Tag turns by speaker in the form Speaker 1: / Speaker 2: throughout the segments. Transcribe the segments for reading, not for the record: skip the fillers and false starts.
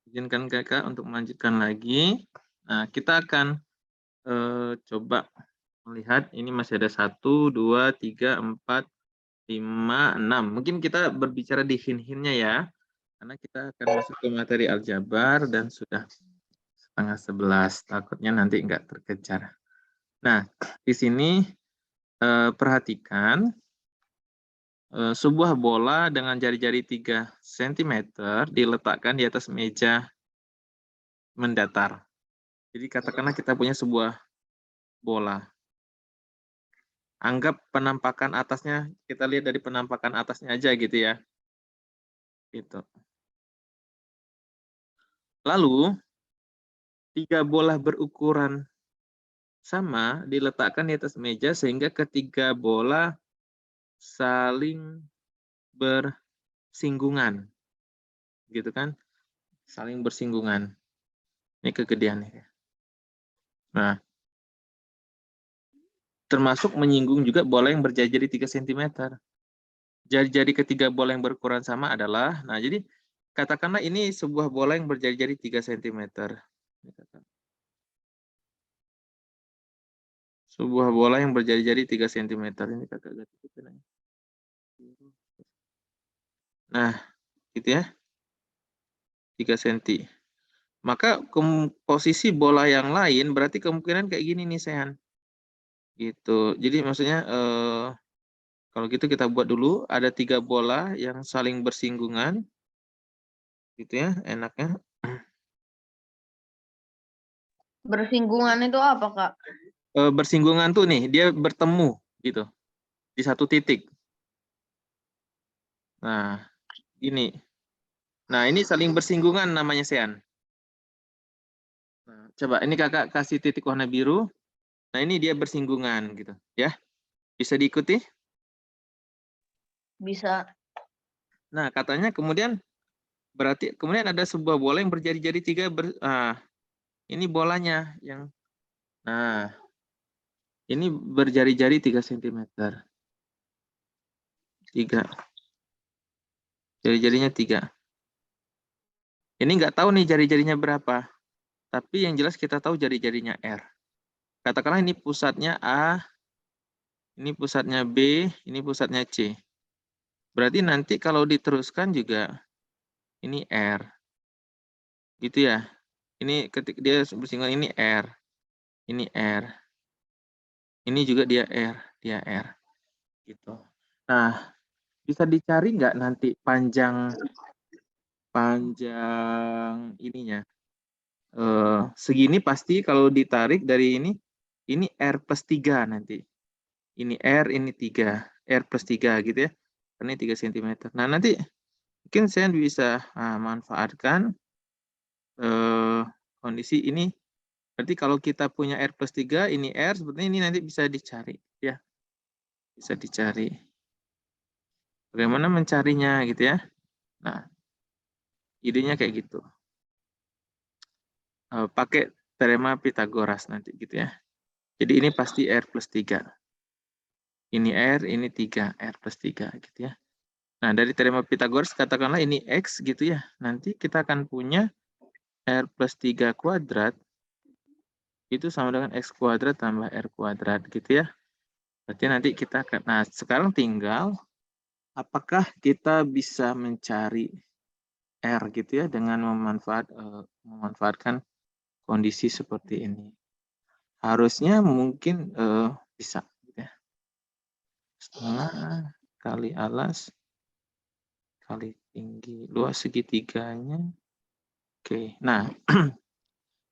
Speaker 1: izinkan kakak untuk melanjutkan lagi. Nah, kita akan coba melihat ini masih ada 1, 2, 3, 4, 5, 6. Mungkin kita berbicara di hint-hintnya ya, karena kita akan masuk ke materi aljabar dan sudah setengah 11. Takutnya nanti nggak terkejar. Nah, di sini perhatikan sebuah bola dengan jari-jari 3 cm diletakkan di atas meja mendatar. Jadi katakanlah kita punya sebuah bola. Anggap penampakan atasnya, kita lihat dari penampakan atasnya aja gitu ya. Gitu. Lalu, 3 bola berukuran sama diletakkan di atas meja sehingga ketiga bola saling bersinggungan. Gitu kan? Saling bersinggungan. Ini kegedeannya. Nah, termasuk menyinggung juga bola yang berjari-jari 3 cm. Jari-jari ketiga bola yang berukuran sama adalah, nah jadi katakanlah ini sebuah bola yang berjari-jari 3 cm. Sebuah bola yang berjari-jari 3 cm. Ini kakak ganti. Nah, gitu ya. 3 cm. Maka posisi bola yang lain berarti kemungkinan kayak gini nih, Sehan. Gitu. Jadi maksudnya kalau gitu kita buat dulu ada 3 bola yang saling bersinggungan. Gitu ya, enaknya.
Speaker 2: Bersinggungan itu apa, Kak?
Speaker 1: Bersinggungan tuh nih, dia bertemu gitu di satu titik. Nah, ini. Nah, ini saling bersinggungan namanya, Sean. Nah, coba ini kakak kasih titik warna biru. Nah, ini dia bersinggungan gitu, ya. Bisa diikuti?
Speaker 2: Bisa.
Speaker 1: Nah, katanya kemudian berarti kemudian ada sebuah bola yang berjari-jari 3 ini bolanya yang ini berjari-jari 3 cm. 3. Jari-jarinya 3. Ini nggak tahu nih jari-jarinya berapa. Tapi yang jelas kita tahu jari-jarinya R. Katakanlah ini pusatnya A, ini pusatnya B, ini pusatnya C. Berarti nanti kalau diteruskan juga ini R. Gitu ya. Ini ketika dia bersinggungan ini R. Ini R. Ini juga dia R, dia R. Gitu. Nah, bisa dicari nggak nanti panjang ininya? Segini pasti kalau ditarik dari ini R plus 3 nanti. Ini R, ini 3. R plus 3 gitu ya. Ini 3 cm. Nah, nanti mungkin saya bisa manfaatkan kondisi ini. Berarti kalau kita punya R plus 3, ini R, sepertinya ini nanti bisa dicari. Ya, bisa dicari. Bagaimana mencarinya gitu ya. Nah, idenya kayak gitu. Pakai teorema Pythagoras nanti gitu ya. Jadi ini pasti R plus 3. Ini R, ini 3. R plus 3 gitu ya. Nah, dari teorema Pythagoras katakanlah ini X gitu ya. Nanti kita akan punya R plus 3 kuadrat itu sama dengan X kuadrat tambah R kuadrat gitu ya. Berarti nanti kita akan, nah sekarang tinggal apakah kita bisa mencari R gitu ya dengan memanfaatkan kondisi seperti ini. Harusnya mungkin bisa. Gitu ya. Setengah kali alas kali tinggi luas segitiganya. Oke, nah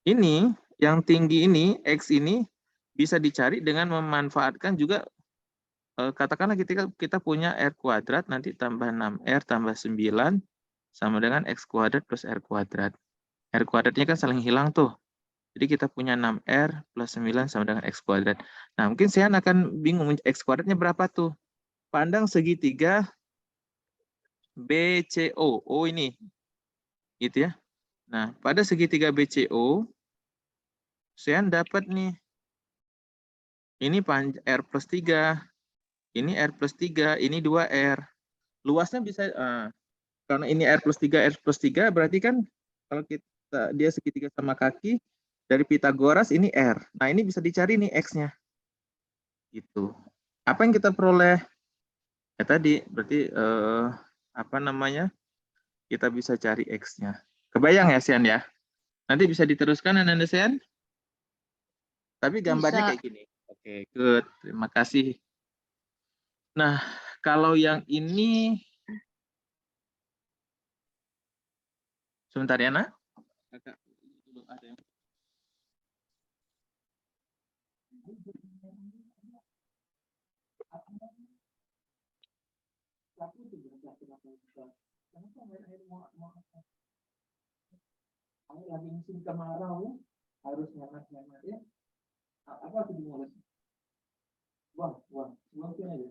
Speaker 1: ini yang tinggi ini X ini bisa dicari dengan memanfaatkan juga katakanlah kita punya R kuadrat nanti tambah 6R tambah 9 sama dengan X kuadrat plus R kuadrat. R kuadratnya kan saling hilang tuh. Jadi kita punya 6R plus 9 sama dengan X kuadrat. Nah, mungkin saya akan bingung X kuadratnya berapa tuh. Pandang segitiga BCO. Oh ini. Gitu ya. Nah, pada segitiga BCO, saya dapat nih. Ini R plus 3. Ini R plus 3. Ini 2R. Luasnya bisa, karena ini R plus 3 berarti kan kalau kita dia segitiga sama kaki, dari Pitagoras ini R. Nah, ini bisa dicari nih X-nya. Gitu. Apa yang kita peroleh? Ya tadi, berarti apa namanya? Kita bisa cari X-nya. Kebayang ya, Sian ya? Nanti bisa diteruskan, Ananda Sian? Tapi gambarnya
Speaker 2: Bisa.
Speaker 1: kayak gini. Oke, good. Terima kasih. Nah, kalau yang ini, sebentar ya, Nak. Kakak, dulu ada yang lagi musim kemarau, harus nyaman-nyaman ya. Apa tuh dimulai? Buang sini aja.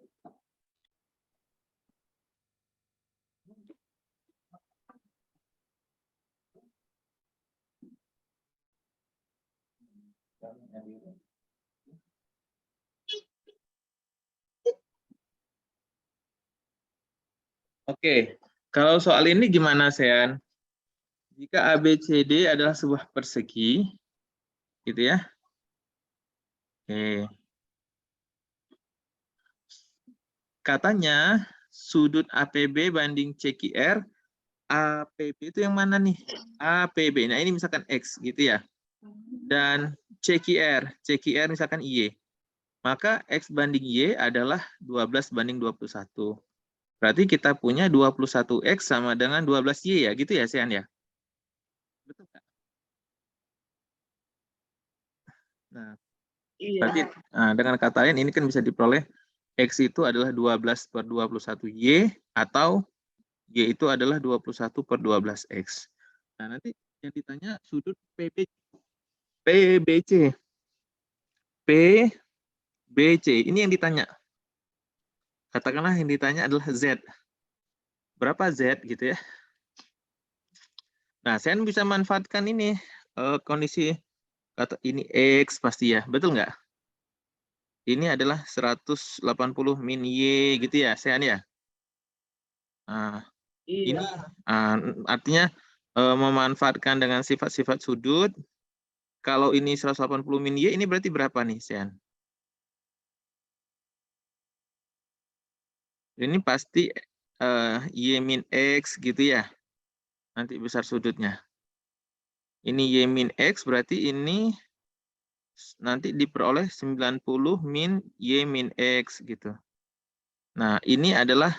Speaker 1: Oke, kalau soal ini gimana, Sean? Jika ABCD adalah sebuah persegi, gitu ya. Oke. Katanya sudut APB banding CQR, APB itu yang mana nih? APB. Nah, ini misalkan X gitu ya. Dan CQR misalkan Y. Maka X banding Y adalah 12 banding 21. Berarti kita punya 21X sama dengan 12Y ya, gitu ya, Sean ya? Betul nggak? Nah,
Speaker 2: Iya.
Speaker 1: berarti dengan kata lain ini kan bisa diperoleh X itu adalah 12 per 21Y atau Y itu adalah 21 per 12X. Nah, nanti yang ditanya sudut PBC. PBC, ini yang ditanya. Katakanlah yang ditanya adalah Z. Berapa Z gitu ya? Nah, saya bisa manfaatkan ini kondisi kata ini X pasti ya, betul nggak? Ini adalah 180 min Y gitu ya, Sean ya? Nah,
Speaker 2: Iya.
Speaker 1: ini artinya memanfaatkan dengan sifat-sifat sudut. Kalau ini 180 min Y, ini berarti berapa nih, Sean? Ini pasti Y min X gitu ya. Nanti besar sudutnya. Ini Y min X berarti ini nanti diperoleh 90 min Y min X gitu. Nah, ini adalah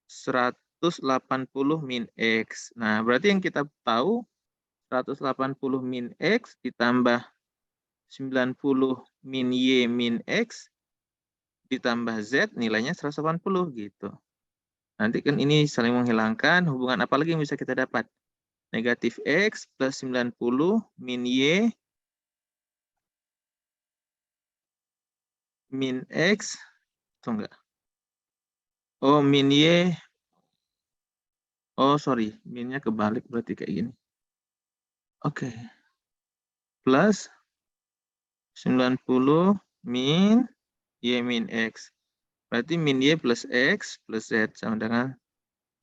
Speaker 1: 180 min X. Nah, berarti yang kita tahu 180 min X ditambah 90 min Y min X ditambah Z nilainya 180 gitu. Nanti kan ini saling menghilangkan, hubungan apa lagi yang bisa kita dapat? Negatif X plus 90 min Y min X. Atau enggak? Oh, min Y. Oh, sorry. Minnya kebalik berarti kayak gini. Oke. Plus 90 min Y min X. Berarti min Y plus X plus Z sama dengan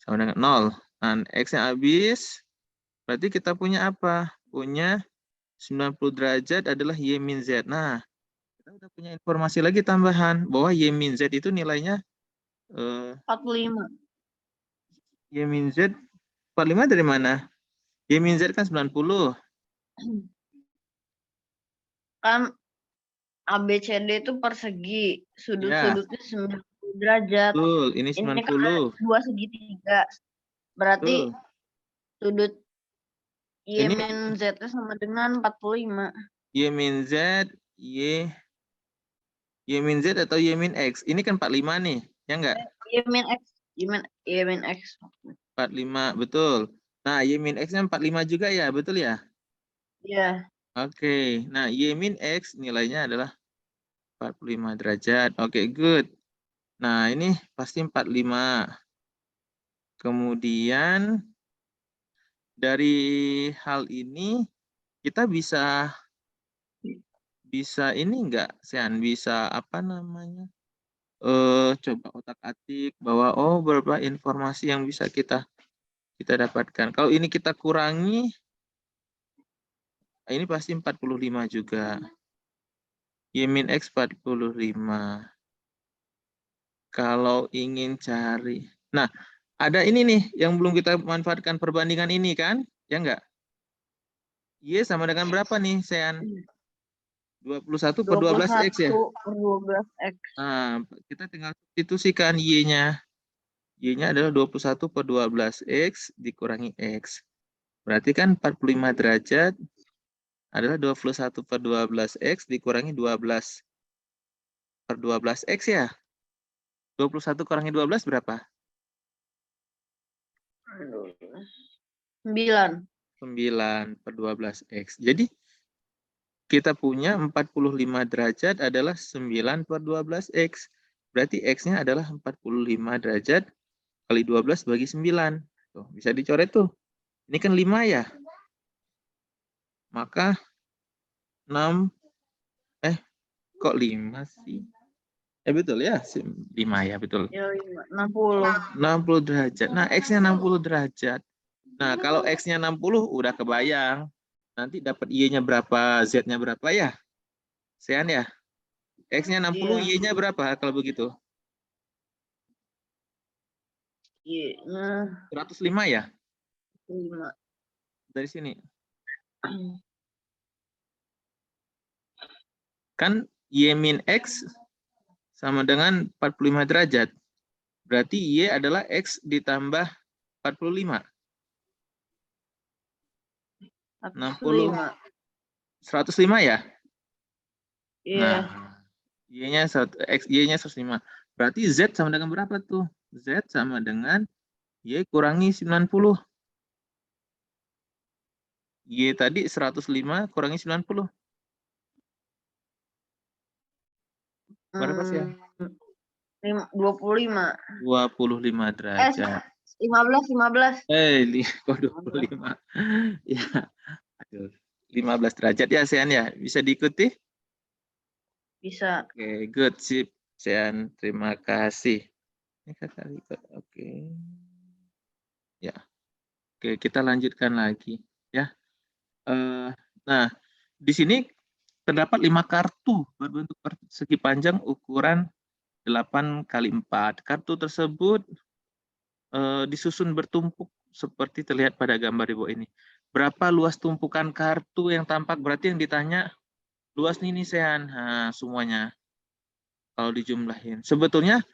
Speaker 1: 0. Dan X yang habis, berarti kita punya apa? Punya 90 derajat adalah Y min Z. Nah, kita udah punya informasi lagi tambahan bahwa Y min Z itu nilainya
Speaker 2: 45.
Speaker 1: Y min Z 45 dari mana? Y min Z kan 90.
Speaker 2: Kan ABCD itu persegi.
Speaker 1: Ya,
Speaker 2: Sudut-sudutnya 90 derajat.
Speaker 1: betul. Ini
Speaker 2: Ini kan
Speaker 1: 90.
Speaker 2: dua segitiga. Berarti
Speaker 1: Betul.
Speaker 2: sudut Y
Speaker 1: Ini
Speaker 2: min Z sama dengan 45.
Speaker 1: Y min Z, Y min Z atau Y min X. Ini kan 45 nih, ya enggak?
Speaker 2: Y min X. Y min X.
Speaker 1: 45, betul. Nah, Y min X-nya 45 juga ya, betul ya?
Speaker 2: Iya.
Speaker 1: Oke, nah Y min X nilainya adalah 45 derajat. Oke, good. Nah, ini pasti 45. Kemudian, dari hal ini, kita bisa ini enggak, Sean? Bisa apa namanya? coba otak-atik bahwa oh berapa informasi yang bisa kita dapatkan. Kalau ini kita kurangi, ini pasti 45 juga. Y min X 45. Kalau ingin cari. Nah, ada ini nih yang belum kita manfaatkan perbandingan ini kan? Ya enggak? Y sama dengan berapa nih, Sean? 21 per 12X ya?
Speaker 2: 21 per 12X.
Speaker 1: Nah, kita tinggal substitusikan Y-nya. Y-nya adalah 21 per 12X dikurangi X. Berarti kan 45 derajat adalah 21 per 12X dikurangi 12 per 12X ya. 21 kurangi 12 berapa?
Speaker 2: 9.
Speaker 1: 9 per 12X. Jadi kita punya 45 derajat adalah 9 per 12X. Berarti X-nya adalah 45 derajat kali 12 bagi 9. Tuh, bisa dicoret tuh. Ini kan 5 ya. Maka 6, kok 5 sih? Betul ya, 5 ya, betul.
Speaker 2: Ya, 60.
Speaker 1: 60 derajat. Nah, X-nya 60 derajat. Nah, kalau X-nya 60 udah kebayang. Nanti dapat Y-nya berapa, Z-nya berapa ya? Sean ya? X-nya 60,
Speaker 2: Iya.
Speaker 1: Y-nya berapa kalau begitu?
Speaker 2: Y-nya
Speaker 1: 105 ya?
Speaker 2: 5.
Speaker 1: Dari sini. Kan Y min X sama dengan 45 derajat. Berarti Y adalah X ditambah 45. 60. 105 ya?
Speaker 2: Iya.
Speaker 1: Nah, Y-nya 105. Berarti Z sama dengan berapa tuh? Z sama dengan Y kurangi 90. Y tadi 105 kurangi 90. Berapa sih ya?
Speaker 2: 25.
Speaker 1: 25 derajat.
Speaker 2: 15.
Speaker 1: Kok 25? Ya, aduh. 15 derajat ya, Sean ya. Bisa diikuti?
Speaker 2: Bisa.
Speaker 1: Oke, good. Sip, Sean. Terima kasih. Ini kakak ikut. Oke. Ya. Oke, kita lanjutkan lagi. Ya. Nah, di sini terdapat 5 kartu berbentuk persegi panjang ukuran 8 kali 4. Kartu tersebut disusun bertumpuk seperti terlihat pada gambar di bawah ini. Berapa luas tumpukan kartu yang tampak? Berarti yang ditanya luas nih Sean. Nah, semuanya kalau dijumlahin. Sebetulnya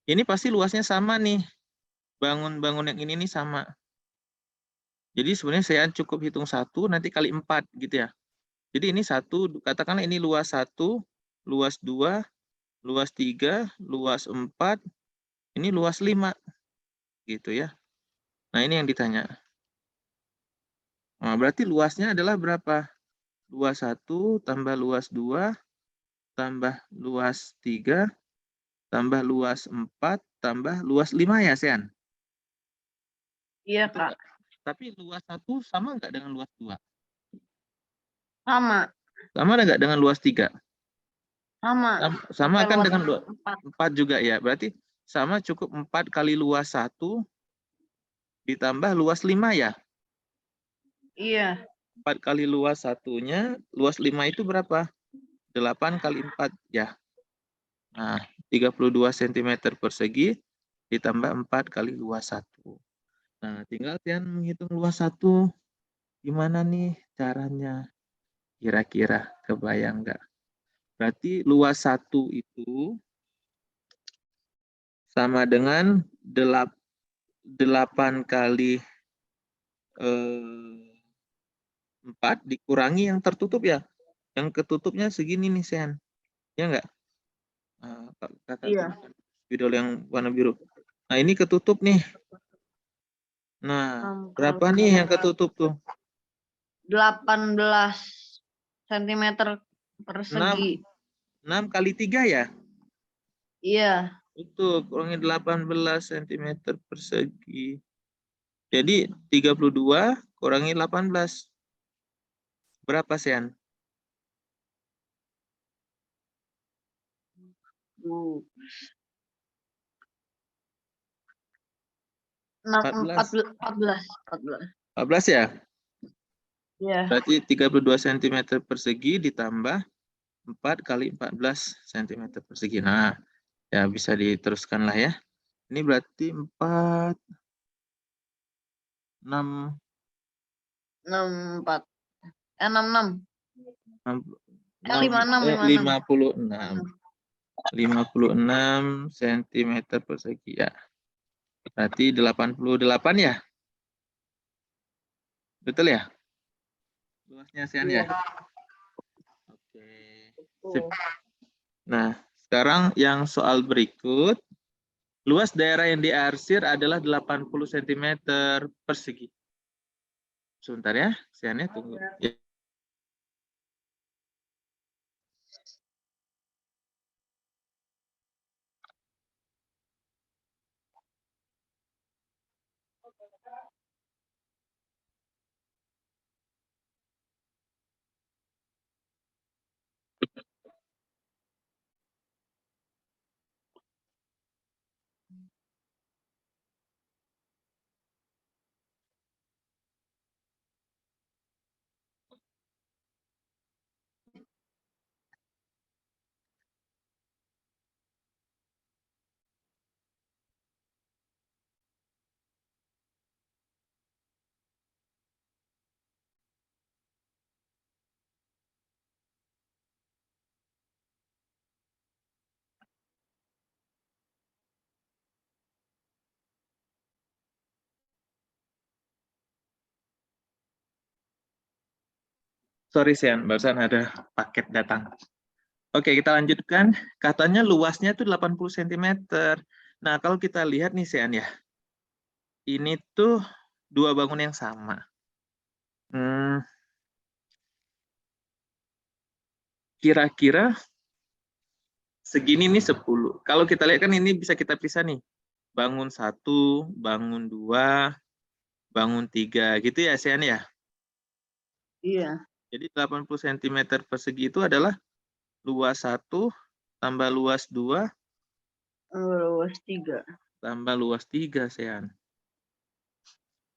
Speaker 1: ini pasti luasnya sama nih. Bangun-bangun yang ini nih sama. Jadi sebenarnya saya cukup hitung 1 nanti kali 4 gitu ya. Jadi ini 1, katakanlah ini luas 1, luas 2, luas 3, luas 4, ini luas 5 gitu ya. Nah, ini yang ditanya. Nah, berarti luasnya adalah berapa? Luas 1 tambah luas 2 tambah luas 3 tambah luas 4 tambah luas 5 ya, Sean?
Speaker 2: Iya, Kak.
Speaker 1: Tapi luas 1 sama nggak dengan luas 2?
Speaker 2: Sama.
Speaker 1: Sama nggak dengan luas 3?
Speaker 2: Sama.
Speaker 1: Sama kan dengan luas
Speaker 2: 4.
Speaker 1: 4 juga ya. Berarti sama cukup 4 kali luas 1 ditambah luas 5 ya?
Speaker 2: Iya.
Speaker 1: 4 kali luas satunya, luas 5 itu berapa? 8 kali 4 ya. Nah, 32 cm persegi ditambah 4 kali luas 1. Nah, tinggal kalian menghitung luas 1. Gimana nih caranya? Kira-kira kebayang nggak? Berarti luas 1 itu sama dengan 8 kali 4 dikurangi yang tertutup ya. Yang ketutupnya segini nih, Sean. Ya nggak? Kakak
Speaker 2: Iya.
Speaker 1: spidol yang warna biru. Nah, ini ketutup nih. Nah, berapa nih yang ketutup tuh?
Speaker 2: 18 cm persegi.
Speaker 1: 6 kali 3 ya?
Speaker 2: Iya.
Speaker 1: Itu kurangnya 18 cm persegi. Jadi 32 kurangi 18. Berapa, Sean?
Speaker 2: 14.
Speaker 1: 14 ya?
Speaker 2: Iya.
Speaker 1: Berarti 32 cm persegi ditambah 4 kali 14 cm persegi. Nah, ya bisa diteruskan lah ya. Ini berarti 4, 6,
Speaker 2: 64. 66.
Speaker 1: 56. 56 cm persegi ya. Berarti 88 ya? Betul ya? Luasnya Sian ya?
Speaker 2: Iya.
Speaker 1: Oke. Sip. Nah, sekarang yang soal berikut. Luas daerah yang diarsir adalah 80 cm persegi. Sebentar ya, Siannya tunggu. Ya. Sorry Sian, barusan ada paket datang. Oke, kita lanjutkan. Katanya luasnya itu 80 cm. Nah, kalau kita lihat nih Sian ya. Ini tuh dua bangun yang sama. Kira-kira segini nih 10. Kalau kita lihat kan ini bisa kita pisah nih. Bangun 1, bangun 2, bangun 3 gitu ya Sian ya.
Speaker 2: Iya.
Speaker 1: Jadi 80 cm persegi itu adalah luas 1 tambah luas 2
Speaker 2: Luas 3.
Speaker 1: tambah luas 3 Sean.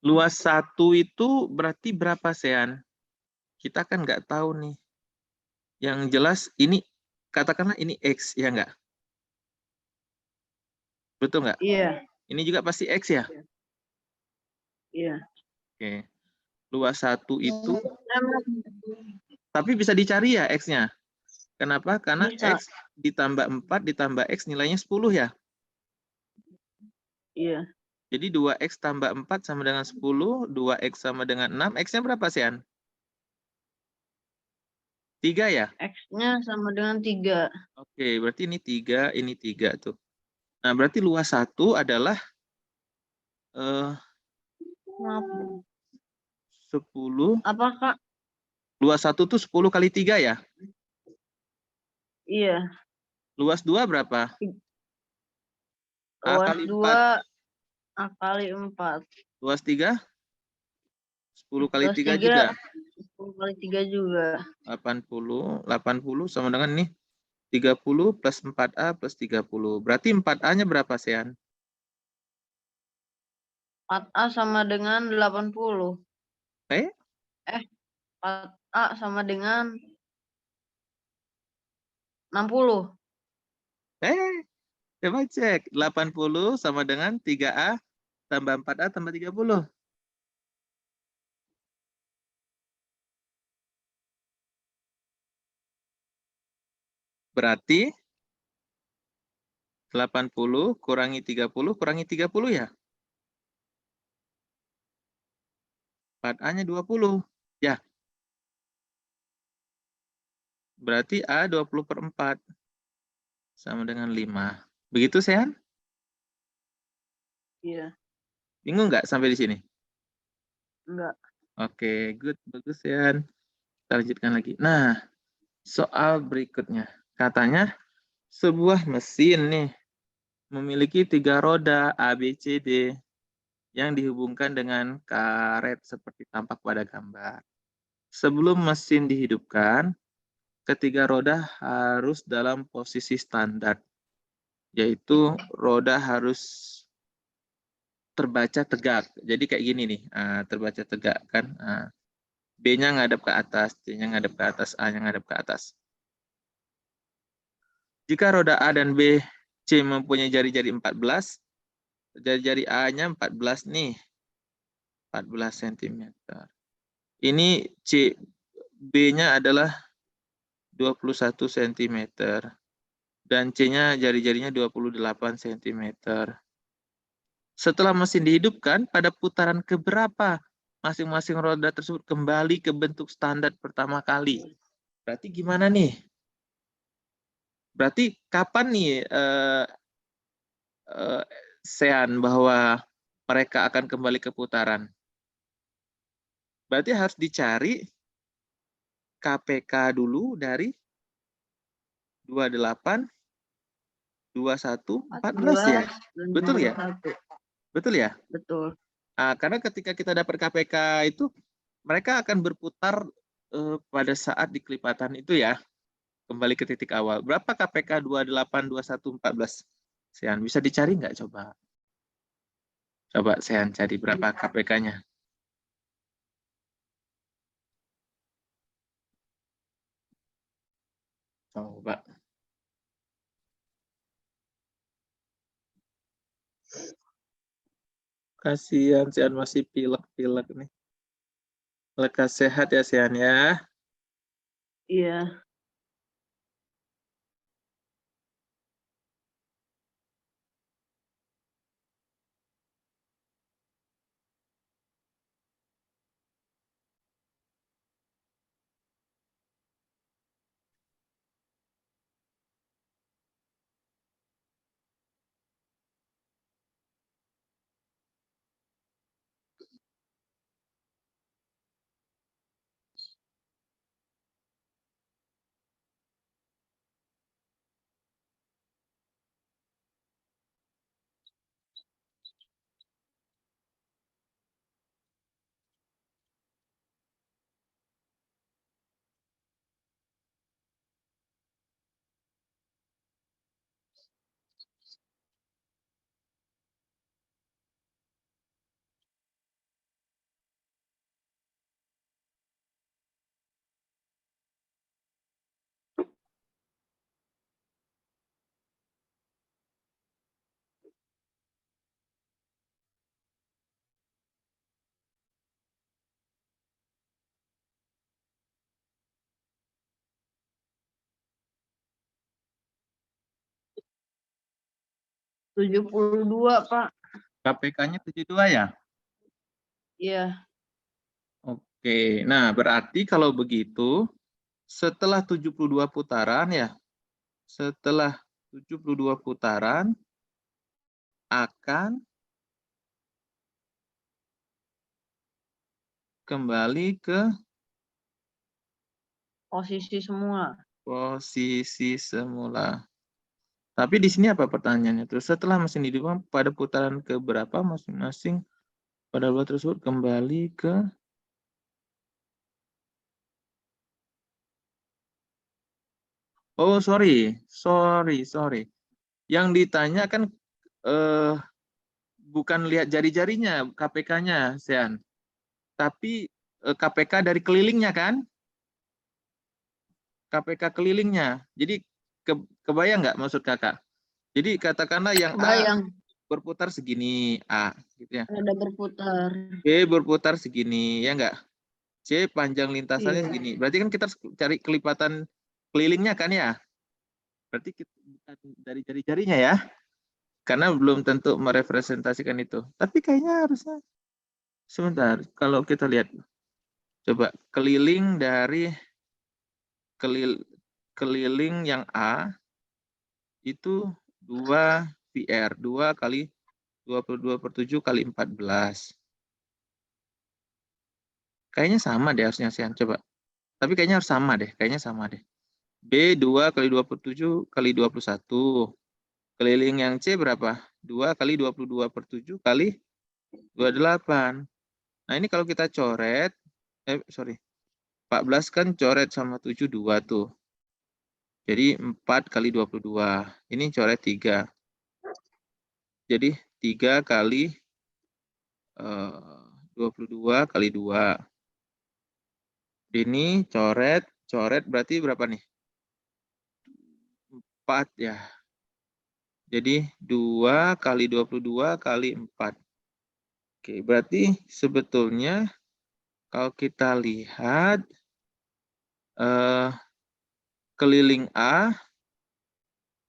Speaker 1: Luas 1 itu berarti berapa Sean? Kita kan nggak tahu nih. Yang jelas ini, katakanlah ini X, ya nggak? Betul nggak?
Speaker 2: Iya.
Speaker 1: Ini juga pasti X ya?
Speaker 2: Iya.
Speaker 1: Oke. Luas 1 itu, tapi bisa dicari ya X-nya. Kenapa? Karena
Speaker 2: Bisa.
Speaker 1: X ditambah 4 ditambah X nilainya 10 ya?
Speaker 2: Iya.
Speaker 1: Jadi 2X tambah 4 sama dengan 10, 2X sama dengan 6. X-nya berapa, Sian? 3 ya?
Speaker 2: X-nya sama dengan 3.
Speaker 1: Oke, berarti ini 3 tuh. Nah, berarti luas 1 adalah 10.
Speaker 2: Apa, Kak?
Speaker 1: Luas 1 tuh 10 kali 3 ya?
Speaker 2: Iya.
Speaker 1: Luas 2 berapa? A
Speaker 2: Luas
Speaker 1: kali
Speaker 2: 2
Speaker 1: 4.
Speaker 2: A kali 4.
Speaker 1: Luas 3? 10 kali
Speaker 2: Luas
Speaker 1: 3
Speaker 2: 3
Speaker 1: juga.
Speaker 2: 10 kali 3 juga.
Speaker 1: 80. 80 sama dengan ini. 30 plus 4A plus 30. Berarti 4A-nya berapa, Sian?
Speaker 2: 4A sama dengan 80. 4A sama dengan 60.
Speaker 1: Coba cek. 80 sama dengan 3A tambah 4A tambah 30. Berarti 80 kurangi 30 kurangi 30 ya? 4A-nya 20. Ya. Berarti A 20/4 sama dengan 5. Begitu, Sehan?
Speaker 2: Iya.
Speaker 1: Bingung nggak sampai di sini?
Speaker 2: Enggak.
Speaker 1: Oke, good. Bagus, Sehan. Kita lanjutkan lagi. Nah, soal berikutnya. Katanya sebuah mesin nih memiliki 3 roda A, B, C, D yang dihubungkan dengan karet seperti tampak pada gambar. Sebelum mesin dihidupkan, ketiga roda harus dalam posisi standar. yaitu roda harus terbaca tegak. Jadi kayak gini nih, terbaca tegak kan. B-nya ngadep ke atas, C-nya ngadep ke atas, A-nya ngadep ke atas. Jika roda A dan B, C mempunyai jari-jari 14, jari-jari A-nya 14 nih, 14 cm. Ini C, B-nya adalah 21 cm. Dan C-nya jari-jarinya 28 cm. Setelah mesin dihidupkan, pada putaran keberapa masing-masing roda tersebut kembali ke bentuk standar pertama kali? Berarti gimana nih? Berarti kapan nih Sean bahwa mereka akan kembali ke putaran? Berarti harus dicari KPK dulu dari 28, 21, 14 ya? Betul ya?
Speaker 2: 21.
Speaker 1: Betul ya?
Speaker 2: Betul.
Speaker 1: Karena ketika kita dapat KPK itu, mereka akan berputar pada saat di kelipatan itu ya, kembali ke titik awal. Berapa KPK 28, 21, 14? Sean, bisa dicari nggak coba? Coba Sean cari berapa KPK-nya. Coba. Kasihan Sean masih pilek-pilek nih. Lekas sehat ya Sean ya.
Speaker 2: Iya. ,72 Pak.
Speaker 1: KPK-nya 72 ya?
Speaker 2: Iya.
Speaker 1: Oke, nah berarti kalau begitu, setelah 72 putaran ya, setelah 72 putaran, akan kembali ke
Speaker 2: Posisi semula.
Speaker 1: posisi semula. Tapi di sini apa pertanyaannya tuh? Setelah mesin dihidupkan pada putaran keberapa masing-masing pada bola tersebut kembali ke sorry. Yang ditanya kan bukan lihat jari-jarinya KPK-nya, Sean. Tapi KPK dari kelilingnya kan? KPK kelilingnya. Jadi kebayang nggak maksud kakak? Jadi katakanlah yang A
Speaker 2: Bayang.
Speaker 1: berputar segini, A, gitu ya.
Speaker 2: Ada berputar.
Speaker 1: B berputar segini, ya nggak? C panjang lintasannya
Speaker 2: Iya.
Speaker 1: segini. Berarti kan kita harus cari kelipatan kelilingnya kan ya? Berarti kita bukan dari jari-jarinya ya? Karena belum tentu merepresentasikan itu. Tapi kayaknya harusnya sebentar. Kalau kita lihat, coba keliling dari keliling yang A itu 2 VR, 2 kali 22/7 kali 14. Kayaknya sama deh harusnya Sian, coba. Tapi kayaknya harus sama deh, B 2 kali 27 kali 21. Keliling yang C berapa? 2 kali 22/7 kali 28. Nah ini kalau kita coret, 14 kan coret sama 7, 2 tuh. Jadi 4 kali 22. Ini coret 3. jadi 3 kali 22 kali 2. Ini coret berarti berapa nih? 4 ya. Jadi 2 kali 22 kali 4. Oke, berarti sebetulnya kalau kita lihat keliling A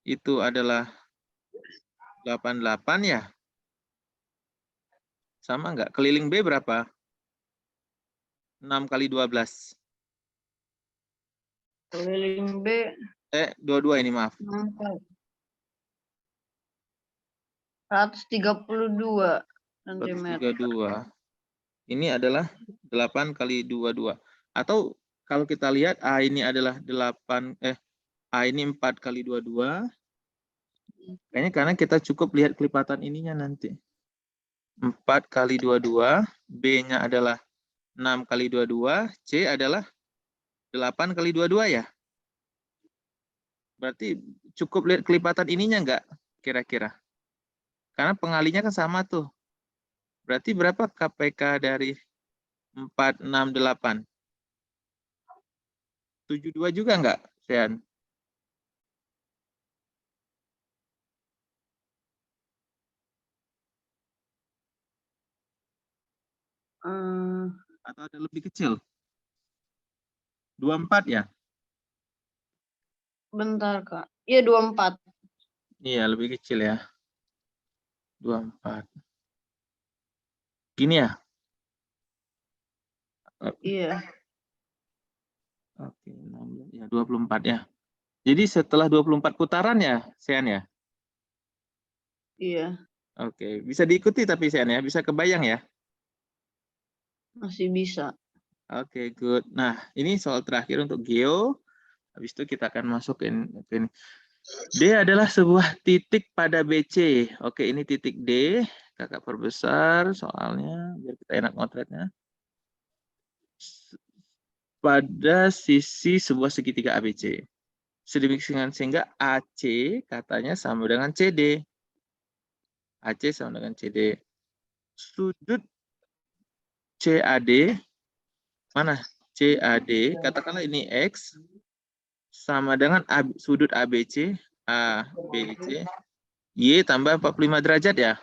Speaker 1: itu adalah 88 ya. Sama nggak? Keliling B berapa? 6 kali 12.
Speaker 2: Keliling B
Speaker 1: 22 ini maaf.
Speaker 2: 132 cm.
Speaker 1: 132. Ini adalah 8 kali 22. Atau kalau kita lihat A ini adalah 8 A ini 4 kali 22. Kayaknya karena kita cukup lihat kelipatan ininya nanti. 4 kali 22, B-nya adalah 6 kali 22, C adalah 8 kali 22 ya. Berarti cukup lihat kelipatan ininya enggak kira-kira? Karena pengalinya kan sama tuh. Berarti berapa KPK dari 468? 72 juga enggak, Sean? Atau ada lebih kecil? 24 ya?
Speaker 2: Bentar, Kak. Iya, 24.
Speaker 1: Iya, lebih kecil ya. 24. Gini ya?
Speaker 2: Iya.
Speaker 1: Oke, 16 ya 24 ya. Jadi setelah 24 putaran ya, Sean ya?
Speaker 2: Iya,
Speaker 1: Oke, bisa diikuti tapi Sean ya, bisa kebayang ya?
Speaker 2: masih bisa.
Speaker 1: Oke, good. Nah, ini soal terakhir untuk Geo. Habis itu kita akan masuk ke ini. D adalah sebuah titik pada BC. Oke, ini titik D. Kakak perbesar soalnya, biar kita enak motretnya. Pada sisi sebuah segitiga ABC. Sedemikian sehingga AC katanya sama dengan CD. AC sama dengan CD. Sudut CAD, mana? CAD, katakanlah ini X, sama dengan sudut ABC, ABC, Y tambah 45 derajat ya.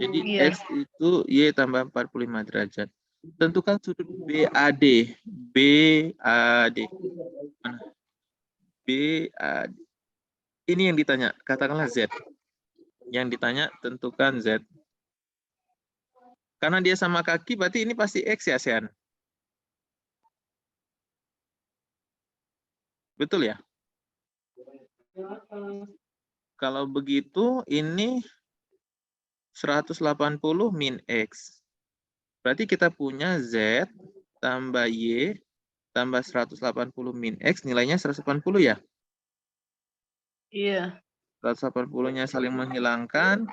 Speaker 1: Jadi
Speaker 2: Iya.
Speaker 1: X itu Y tambah 45 derajat. Tentukan sudut BAD. BAD. Mana? BAD. Ini yang ditanya, katakanlah Z. Yang ditanya tentukan Z. Karena dia sama kaki, berarti ini pasti X ya, Sean? Betul ya? Kalau begitu, ini 180 min X. Berarti kita punya Z tambah Y tambah 180 min X, nilainya 180 ya?
Speaker 2: Iya.
Speaker 1: 180-nya saling menghilangkan,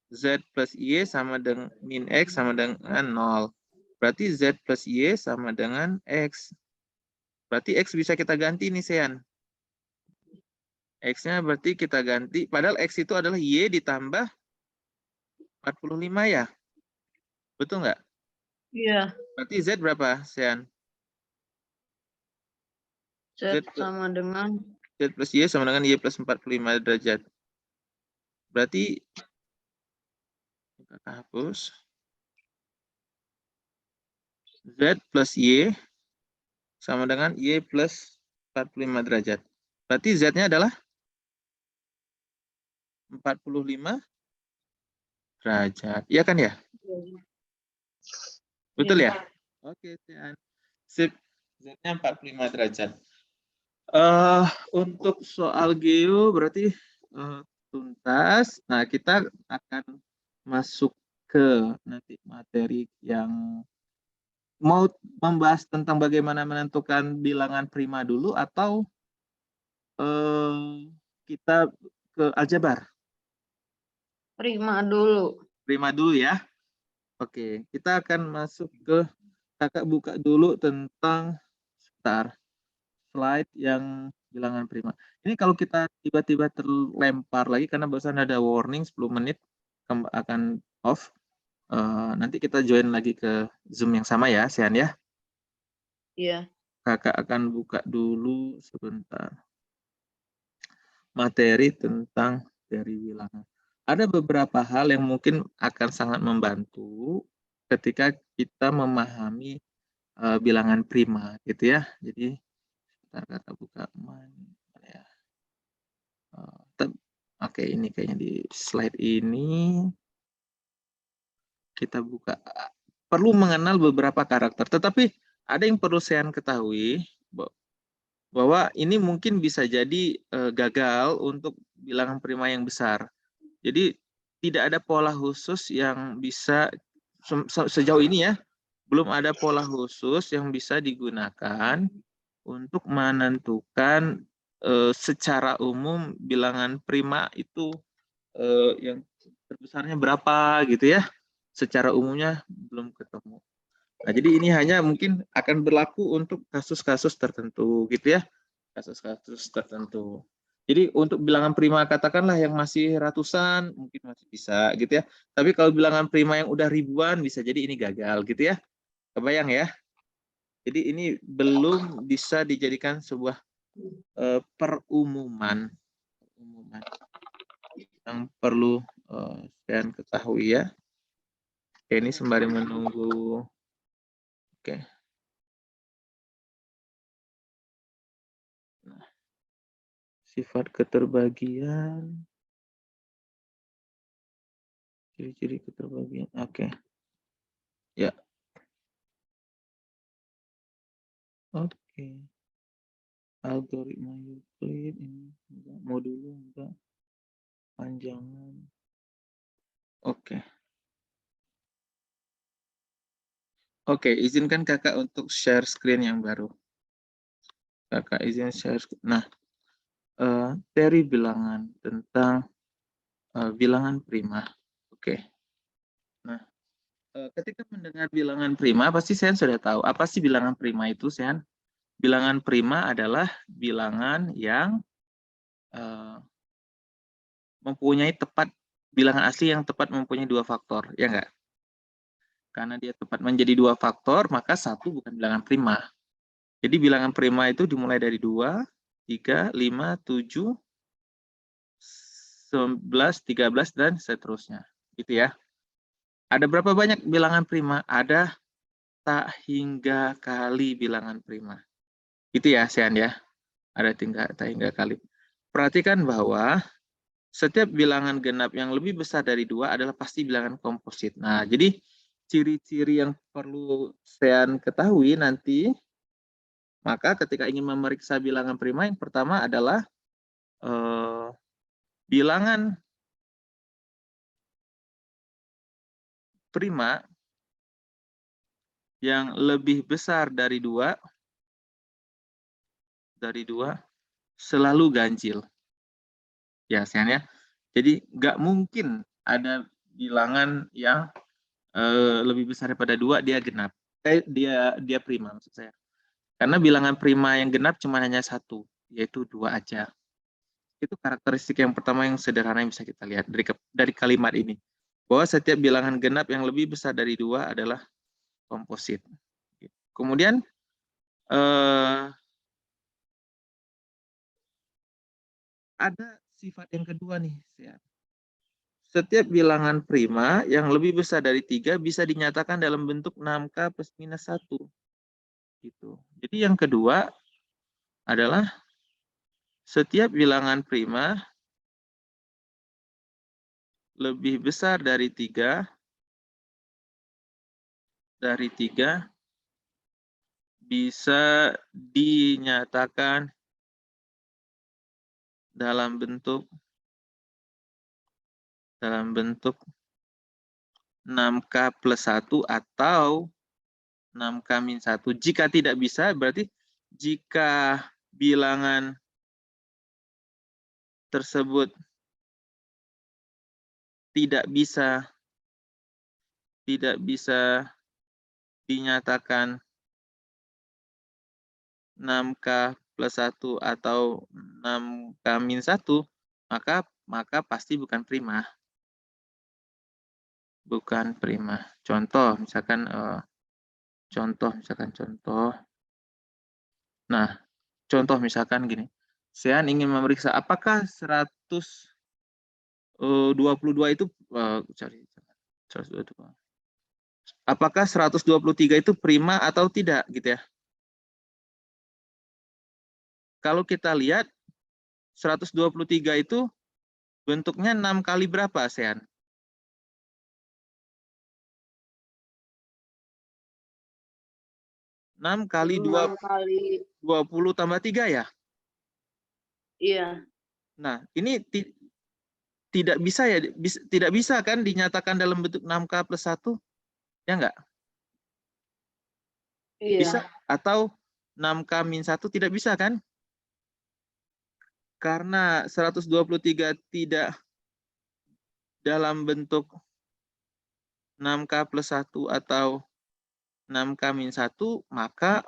Speaker 1: Z plus Y sama dengan min X sama dengan 0. Berarti Z plus Y sama dengan X. Berarti X bisa kita ganti nih, Sean. X-nya berarti kita ganti, padahal X itu adalah Y ditambah 45 ya? Betul nggak?
Speaker 2: Iya.
Speaker 1: Berarti Z berapa, Sean?
Speaker 2: Z sama dengan
Speaker 1: Z plus Y sama dengan Y plus 45 derajat. Berarti, kita hapus. Z plus Y sama dengan Y plus 45 derajat. Berarti Z-nya adalah 45 derajat. Iya kan ya? Betul ya? Oke, Sean. Sip. Z-nya 45 derajat. Untuk soal geo berarti tuntas. Nah, kita akan masuk ke nanti materi yang mau membahas tentang bagaimana menentukan bilangan prima dulu atau kita ke aljabar?
Speaker 2: prima dulu.
Speaker 1: Prima dulu ya. Oke, kita akan masuk ke, kakak buka dulu tentang slide yang bilangan prima. Ini kalau kita tiba-tiba terlempar lagi karena barusan ada warning 10 menit akan off. Nanti kita join lagi ke Zoom yang sama ya, Sean ya.
Speaker 2: Iya.
Speaker 1: Kakak akan buka dulu sebentar materi tentang teori bilangan. Ada beberapa hal yang mungkin akan sangat membantu ketika kita memahami bilangan prima, gitu ya. Jadi, ntar kakak buka mana ya. Oke, ini kayaknya di slide ini kita buka. Perlu mengenal beberapa karakter, tetapi ada yang perlu saya ketahui bahwa ini mungkin bisa jadi gagal untuk bilangan prima yang besar. Jadi tidak ada pola khusus yang bisa sejauh ini ya, belum ada pola khusus yang bisa digunakan untuk menentukan secara umum bilangan prima itu yang terbesarnya berapa gitu ya. Secara umumnya belum ketemu. Nah, jadi ini hanya mungkin akan berlaku untuk kasus-kasus tertentu gitu ya. Kasus-kasus tertentu. Jadi untuk bilangan prima katakanlah yang masih ratusan mungkin masih bisa gitu ya. Tapi kalau bilangan prima yang udah ribuan bisa jadi ini gagal gitu ya. Kebayang ya? Jadi ini belum bisa dijadikan sebuah perumuman yang perlu kalian ketahui ya. Oke, ini sembari menunggu. Oke. Nah, sifat keterbagian, ciri-ciri keterbagian. Oke. Ya. Oke. Algoritma Euclid ini enggak, modulus enggak, panjangan. Oke. Oke, izinkan kakak untuk share screen yang baru. Kakak izin share. Nah, teori bilangan tentang bilangan prima. Oke. Nah, ketika mendengar bilangan prima, pasti saya sudah tahu apa sih bilangan prima itu, Sean? Bilangan prima adalah bilangan yang mempunyai bilangan asli yang tepat mempunyai dua faktor, ya enggak? Karena dia tepat menjadi dua faktor, maka satu bukan bilangan prima. Jadi bilangan prima itu dimulai dari 2, 3, 5, 7, 11, 13, dan seterusnya. Gitu ya. Ada berapa banyak bilangan prima? Ada tak hingga kali bilangan prima. Gitu ya, Sean ya. Ada tak hingga kali. Perhatikan bahwa setiap bilangan genap yang lebih besar dari 2 adalah pasti bilangan komposit. Nah, jadi ciri-ciri yang perlu Sean ketahui nanti, maka ketika ingin memeriksa bilangan prima, yang pertama adalah bilangan prima yang lebih besar dari 2 selalu ganjil. Ya, Sean ya. Jadi nggak mungkin ada bilangan yang lebih besar daripada 2 dia genap. Dia prima maksud saya. Karena bilangan prima yang genap cuma hanya 1, yaitu 2 aja. Itu karakteristik yang pertama yang sederhana yang bisa kita lihat dari kalimat ini. Bahwa setiap bilangan genap yang lebih besar dari 2 adalah komposit. Kemudian ada sifat yang kedua nih. Setiap bilangan prima yang lebih besar dari 3 bisa dinyatakan dalam bentuk 6K plus minus 1. Gitu. Jadi yang kedua adalah setiap bilangan prima lebih besar dari 3 bisa dinyatakan dalam bentuk 6K plus 1 atau 6K min 1. Jika tidak bisa, berarti jika bilangan tersebut tidak bisa dinyatakan 6K plus 1 atau 6K min 1, maka pasti bukan prima. Bukan prima. Contoh, misalkan contoh. Nah, contoh misalkan gini. Sean ingin memeriksa apakah 122 itu cari 122. Apakah 123 itu prima atau tidak gitu ya. Kalau kita lihat 123 itu bentuknya 6 kali berapa, Sean? 6 kali
Speaker 2: 6 kali.
Speaker 1: 20 tambah 3 ya?
Speaker 2: Iya.
Speaker 1: Nah, ini tidak bisa ya, tidak bisa kan dinyatakan dalam bentuk 6K plus 1? Ya enggak?
Speaker 2: Iya.
Speaker 1: Bisa? Atau 6K min 1 tidak bisa kan? Karena 123 tidak dalam bentuk 6K plus 1 atau 6K min 1, maka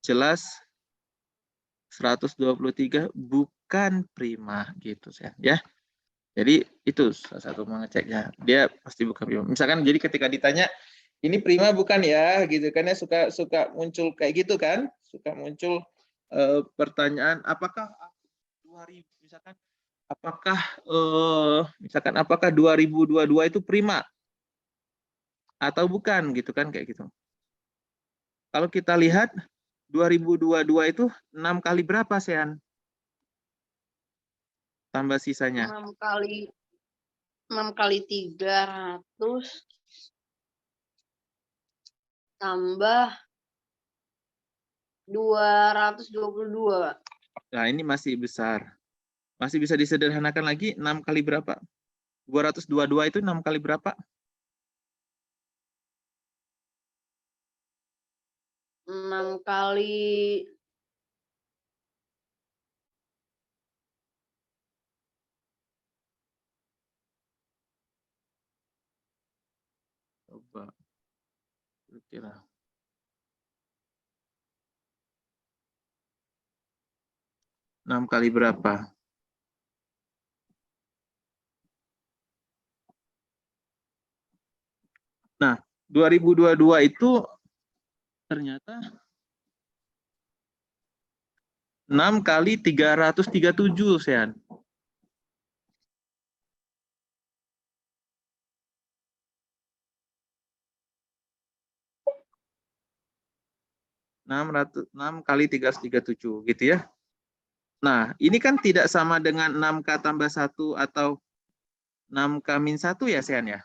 Speaker 1: jelas 123 bukan prima gitu ya. Jadi itu salah satu mengeceknya. Dia pasti bukan prima. Misalkan jadi ketika ditanya ini prima bukan ya gitu kan ya, suka muncul kayak gitu kan? Suka muncul pertanyaan apakah 2000 misalkan apakah 2022 itu prima atau bukan gitu kan kayak gitu. Kalau kita lihat 2022 itu 6 kali berapa, Sean? Tambah sisanya.
Speaker 2: 6 kali 300 tambah 222.
Speaker 1: Nah, ini masih besar. Masih bisa disederhanakan lagi, 6 kali berapa? 222 itu 6 kali berapa?
Speaker 2: 6 kali
Speaker 1: Coba. Kira. 6 kali berapa? Nah, 2022 itu ternyata 6 kali 337, Sean. 6 kali 337 gitu ya. Nah, ini kan tidak sama dengan 6K tambah 1 atau 6K min 1 ya, Sean ya?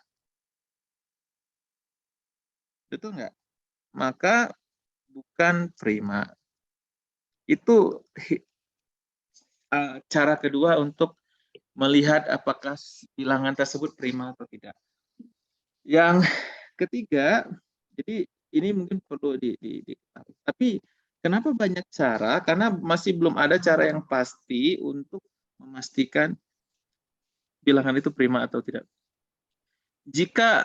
Speaker 1: Betul nggak? Maka bukan prima. Itu cara kedua untuk melihat apakah bilangan tersebut prima atau tidak. Yang ketiga, jadi ini mungkin perlu tapi kenapa banyak cara? Karena masih belum ada cara yang pasti untuk memastikan bilangan itu prima atau tidak. Jika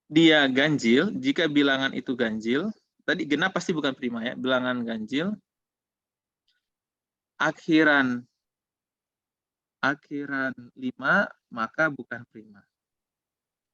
Speaker 1: dia ganjil, jika bilangan itu ganjil, tadi genap pasti bukan prima ya, bilangan ganjil, akhiran 5, maka bukan prima.